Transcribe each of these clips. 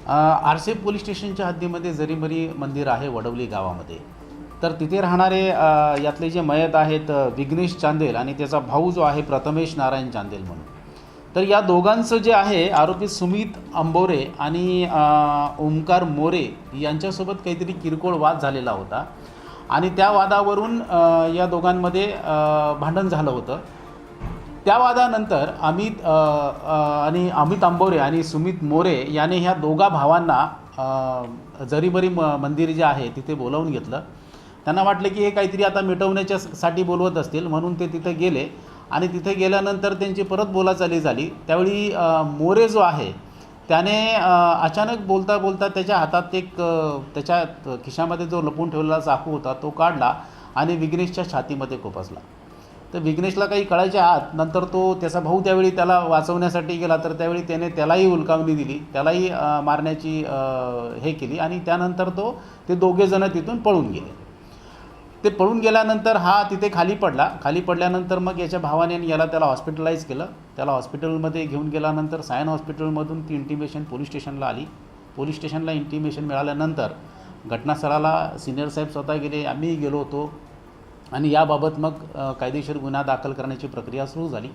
आरसे पोलीस स्टेशनच्या हद्दीमध्ये जरीमरी मंदिर आहे वडवली गावामध्ये. तर तिथे राहणारे यातले जे मयत आहेत विघ्नेश चांदेल आणि त्याचा भाऊ जो आहे प्रथमेश नारायण चांदेल म्हणून. तर या दोघांचं जे आहे आरोपी सुमित अंबोरे आणि ओमकार मोरे यांच्यासोबत काहीतरी किरकोळ वाद झालेला होता आणि त्या वादावरून या दोघांमध्ये भांडण झालं होतं. त्या वादानंतर अमित अंबोरे आणि सुमित मोरे याने ह्या दोघा भावांना जरीमरी मंदिर जे आहे तिथे बोलावून घेतलं. त्यांना वाटलं की हे काहीतरी आता मिटवण्याच्यासाठी बोलवत असतील म्हणून ते तिथे गेले आणि तिथे गेल्यानंतर त्यांची परत बोलाचाली झाली. त्यावेळी मोरे जो आहे त्याने अचानक बोलता बोलता त्याच्या हातात त्याच्या खिशामध्ये जो लपून ठेवलेला चाकू होता तो काढला आणि विघ्नेशच्या छातीमध्ये खुपसला. तर विघ्नेशला काही कळायच्या आत नंतर त्याचा भाऊ त्यावेळी त्याला वाचवण्यासाठी गेला. तर त्यावेळी त्याने त्यालाही उलकावणी दिली, त्यालाही मारण्याची हे केली आणि त्यानंतर ते दोघेजणं तिथून पळून गेले. ते पळून गेल्यानंतर हा तिथे खाली पडला. खाली पडल्यानंतर मग याच्या भावाने त्याला हॉस्पिटलाइज केलं. त्याला हॉस्पिटलमध्ये घेऊन गेल्यानंतर सायन हॉस्पिटलमधून ती इंटिमेशन पोलीस स्टेशनला आली. पोलीस स्टेशनला इंटिमेशन मिळाल्यानंतर घटनास्थळाला सिनियर साहेब स्वतः गेले, आम्हीही गेलो होतो आणि याबाबत मग कायदेशीर गुन्हा दाखल करण्याची प्रक्रिया सुरू झाली.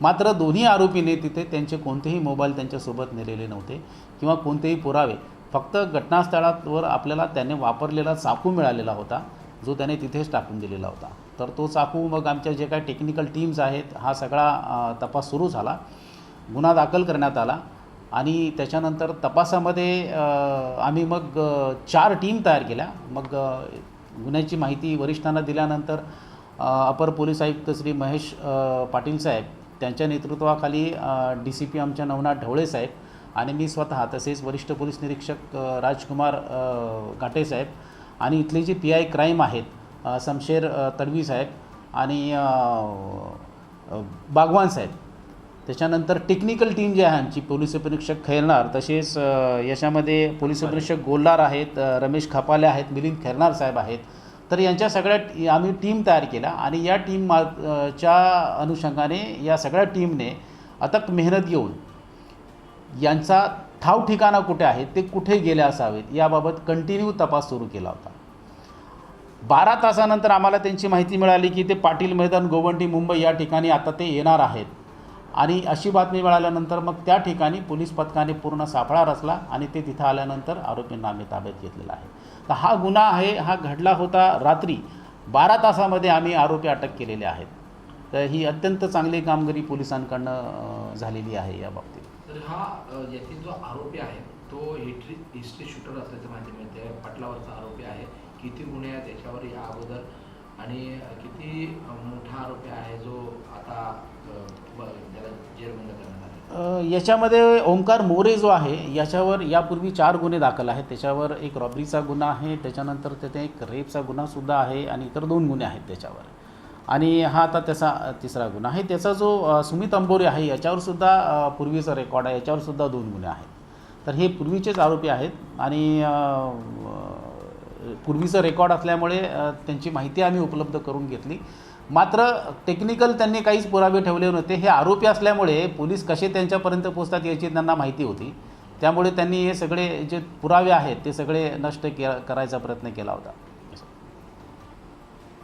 मात्र दोन्ही आरोपीने तिथे त्यांचे कोणतेही मोबाईल त्यांच्यासोबत नेलेले नव्हते किंवा कोणतेही पुरावे. फक्त घटनास्थळावर आपल्याला त्याने वापरलेला चाकू मिळालेला होता जो त्याने तिथेच टाकून दिलेला होता. तर तो चाकू मग आमच्या जे काही टेक्निकल टीम्स आहेत हा सगळा तपास सुरू झाला, गुन्हा दाखल करण्यात आला आणि त्याच्यानंतर तपासामध्ये आम्ही मग 4 टीम तयार केल्या. मग गुन्ह्याची माहिती वरिष्ठांना दिल्यानंतर अपर पोलीस आयुक्त श्री महेश पाटील साहेब त्यांच्या नेतृत्वाखाली DCP आमच्या नवनाथ ढवळे साहेब आणि मी स्वतः तसेच वरिष्ठ पोलीस निरीक्षक राजकुमार घाटे साहेब आणि इथले जे PI क्राईम आहेत शमशेर तडवी साहेब आणि बागवान साहेब, त्याच्यानंतर टेक्निकल टीम जी आहे आमची पोलीस उपनिरीक्षक खैरनार, तसेच याच्यामध्ये पोलीस उपनिरीक्षक गोल्हार आहेत, रमेश खपाले आहेत, मिलिंद खैरनार साहेब आहेत. तर यांच्या सगळ्या आम्ही टीम तयार केल्या आणि या टीमच्या अनुषंगाने या सगळ्या टीमने अथक मेहनत घेऊन यांचा ठाव ठिकाणा कुठे आहे, ते कुठे गेले असावेत याबाबत कंटिन्यू तपास सुरू केला होता. 12 तासानंतर आम्हाला त्यांची माहिती मिळाली की ते पाटील मैदान गोवंडी मुंबई या ठिकाणी आता ते येणार आहेत आणि अशी बातमी मिळाल्यानंतर मग त्या ठिकाणी पोलीस पथकाने पूर्ण सापळा रचला आणि ते तिथं आल्यानंतर आरोपींना आम्ही ताब्यात घेतलेला आहे. तर हा गुन्हा आहे हा घडला होता रात्री. 12 तासामध्ये आम्ही आरोपी अटक केलेले आहेत. तर ही अत्यंत चांगली कामगिरी पोलिसांकडनं झालेली आहे या बाबतीत. तर हा यातील जो आरोपी आहे तो हिस्ट्री शूटर असल्याचं माहिती मिळते. पाटलावरचा आरोपी आहे. किती गुन्हे आहेत त्याच्यावर या अगोदर आणि किती मोठा आरोपी आहे जो आता त्याला जेरबंद करण्यात आला? याच्यामध्ये ओमकार मोरे जो आहे याच्यावर यापूर्वी 4 गुन्हे दाखल आहेत. त्याच्यावर एक रॉबरीचा गुन्हा आहे, त्याच्यानंतर त्याचे एक रेपचा गुन्हासुद्धा आहे आणि इतर 2 गुन्हे आहेत त्याच्यावर. आणि हा आता त्याचा 3रा गुन्हा आहे. त्याचा जो सुमित अंबोरे आहे याच्यावरसुद्धा पूर्वीचा रेकॉर्ड आहे, याच्यावरसुद्धा 2 गुन्हे आहेत. तर हे पूर्वीचेच आरोपी आहेत आणि पूर्वीचं रेकॉर्ड असल्यामुळे त्यांची माहिती आम्ही उपलब्ध करून घेतली. मात्र टेक्निकल त्यांनी काहीच पुरावे ठेवले नव्हते. हे आरोपी असल्यामुळे पोलीस कसे त्यांच्यापर्यंत पोहोचतात याची त्यांना माहिती होती. त्यामुळे त्यांनी हे सगळे जे पुरावे आहेत ते सगळे नष्ट करायचा प्रयत्न केला होता.